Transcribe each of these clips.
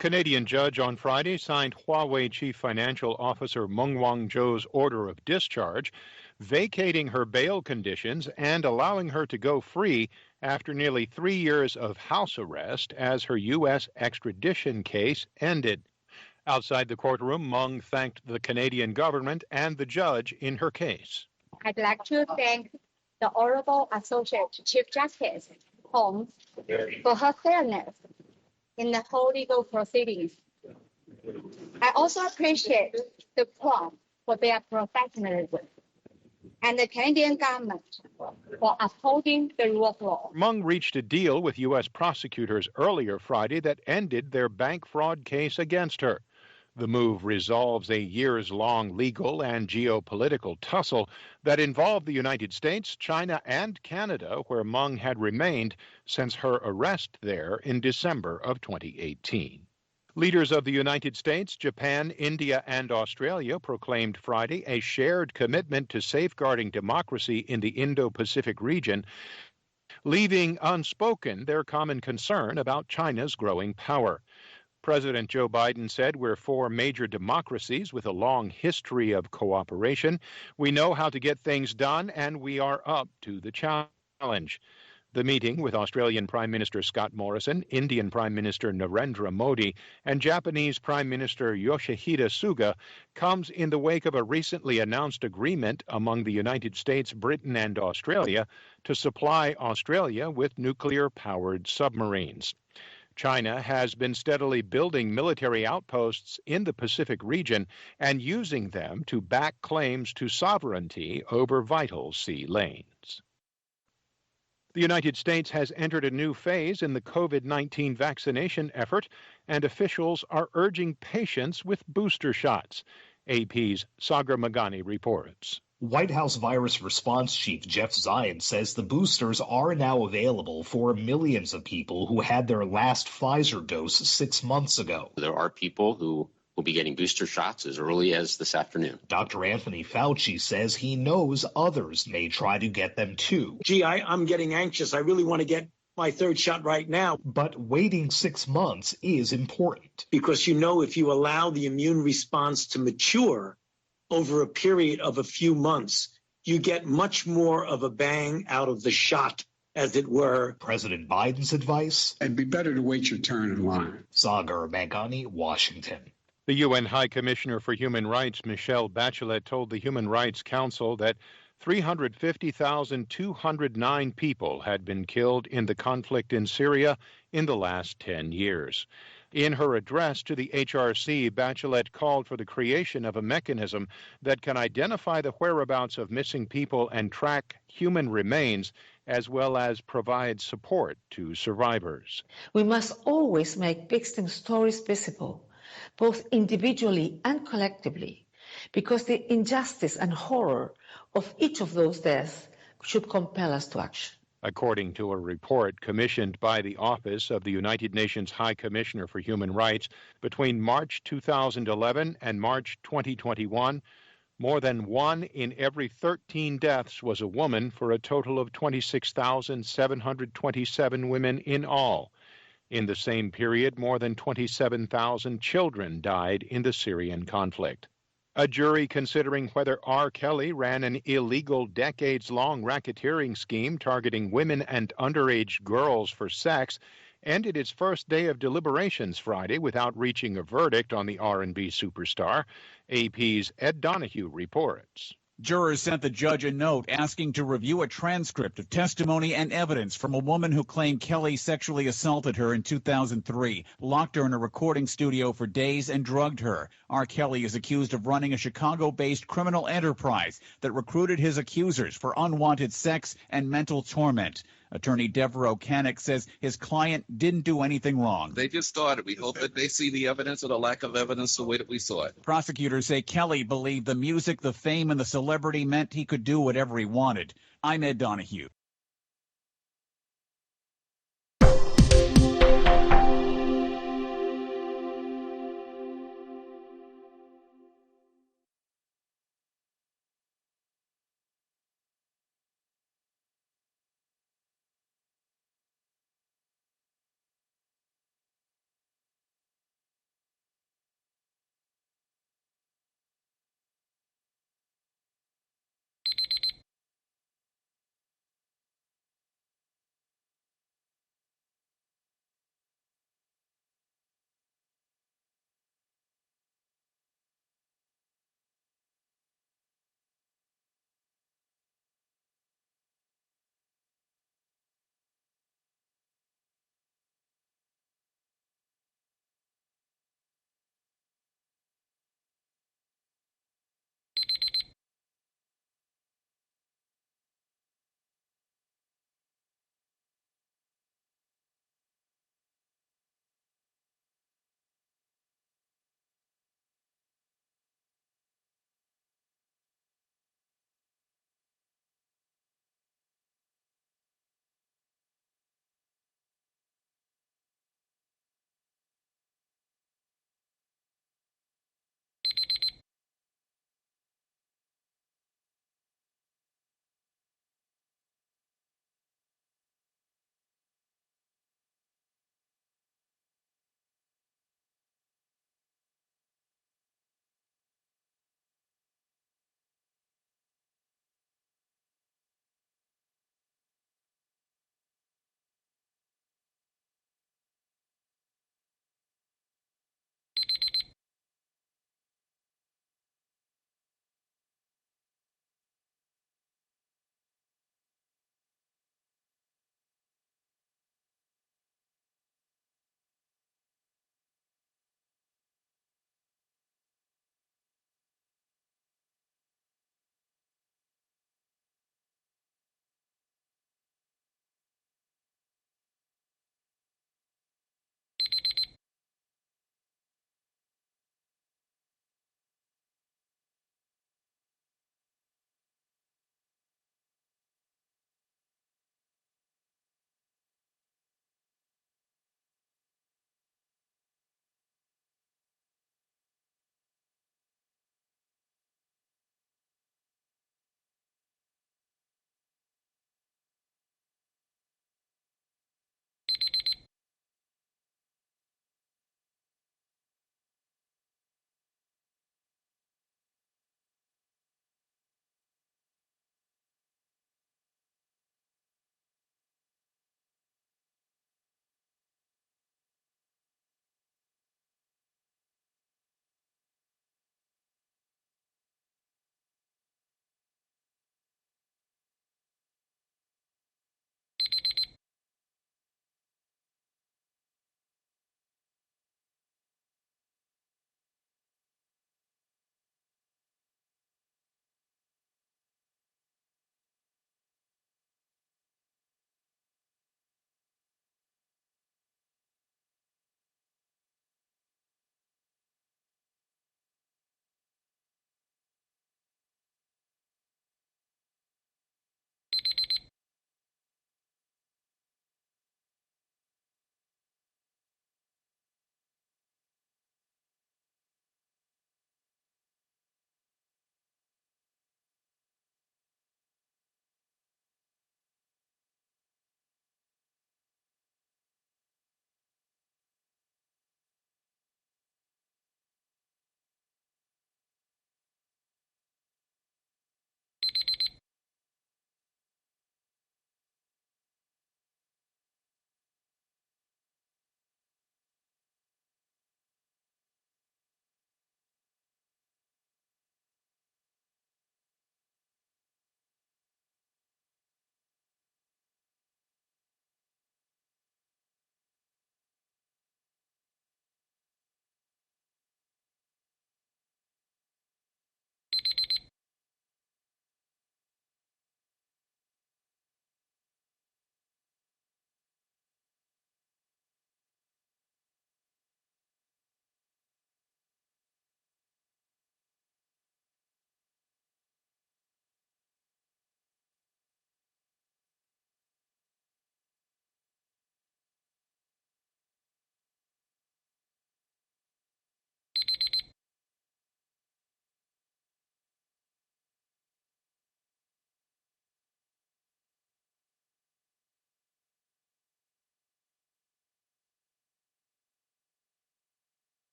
Canadian judge on Friday signed Huawei Chief Financial Officer Meng Wanzhou's order of discharge, vacating her bail conditions and allowing her to go free after nearly 3 years of house arrest as her U.S. extradition case ended. Outside the courtroom, Meng thanked the Canadian government and the judge in her case. I'd like to thank the Honorable Associate Chief Justice Holmes for her fairness in the whole legal proceedings. I also appreciate the court for their professionalism and the Canadian government for upholding the rule of law. Meng reached a deal with U.S. prosecutors earlier Friday that ended their bank fraud case against her. The move resolves a years-long legal and geopolitical tussle that involved the United States, China, and Canada, where Meng had remained since her arrest there in December of 2018. Leaders of the United States, Japan, India, and Australia proclaimed Friday a shared commitment to safeguarding democracy in the Indo-Pacific region, leaving unspoken their common concern about China's growing power. President Joe Biden said, "We're four major democracies with a long history of cooperation. We know how to get things done, and we are up to the challenge." The meeting with Australian Prime Minister Scott Morrison, Indian Prime Minister Narendra Modi, and Japanese Prime Minister Yoshihide Suga comes in the wake of a recently announced agreement among the United States, Britain, and Australia to supply Australia with nuclear-powered submarines. China has been steadily building military outposts in the Pacific region and using them to back claims to sovereignty over vital sea lanes. The United States has entered a new phase in the COVID-19 vaccination effort, and officials are urging patience with booster shots. AP's Sagar Magani reports. White House Virus Response Chief Jeff Zients says the boosters are now available for millions of people who had their last Pfizer dose 6 months ago. There are people who will be getting booster shots as early as this afternoon. Dr. Anthony Fauci says he knows others may try to get them too. I'm getting anxious. I really want to get my third shot right now. But waiting 6 months is important. Because if you allow the immune response to mature over a period of a few months, you get much more of a bang out of the shot, as it were. President Biden's advice? It'd be better to wait your turn in line. Sagar Magani, Washington. The UN High Commissioner for Human Rights, Michelle Bachelet, told the Human Rights Council that 350,209 people had been killed in the conflict in Syria in the last 10 years. In her address to the HRC, Bachelet called for the creation of a mechanism that can identify the whereabouts of missing people and track human remains, as well as provide support to survivors. We must always make victim stories visible, both individually and collectively, because the injustice and horror of each of those deaths should compel us to action. According to a report commissioned by the Office of the United Nations High Commissioner for Human Rights, between March 2011 and March 2021, more than 1 in every 13 deaths was a woman, for a total of 26,727 women in all. In the same period, more than 27,000 children died in the Syrian conflict. A jury considering whether R. Kelly ran an illegal decades-long racketeering scheme targeting women and underage girls for sex ended its first day of deliberations Friday without reaching a verdict on the R&B superstar. AP's Ed Donahue reports. Jurors sent the judge a note asking to review a transcript of testimony and evidence from a woman who claimed Kelly sexually assaulted her in 2003, locked her in a recording studio for days, and drugged her. R. Kelly is accused of running a Chicago-based criminal enterprise that recruited his accusers for unwanted sex and mental torment. Attorney Deborah O'Canick says his client didn't do anything wrong. They just started. We hope that they see the evidence or the lack of evidence the way that we saw it. Prosecutors say Kelly believed the music, the fame, and the celebrity meant he could do whatever he wanted. I'm Ed Donahue.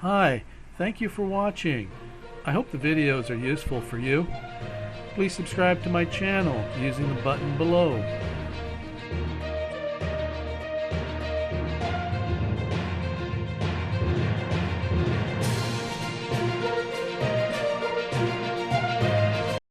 Hi, thank you for watching. I hope the videos are useful for you. Please subscribe to my channel using the button below.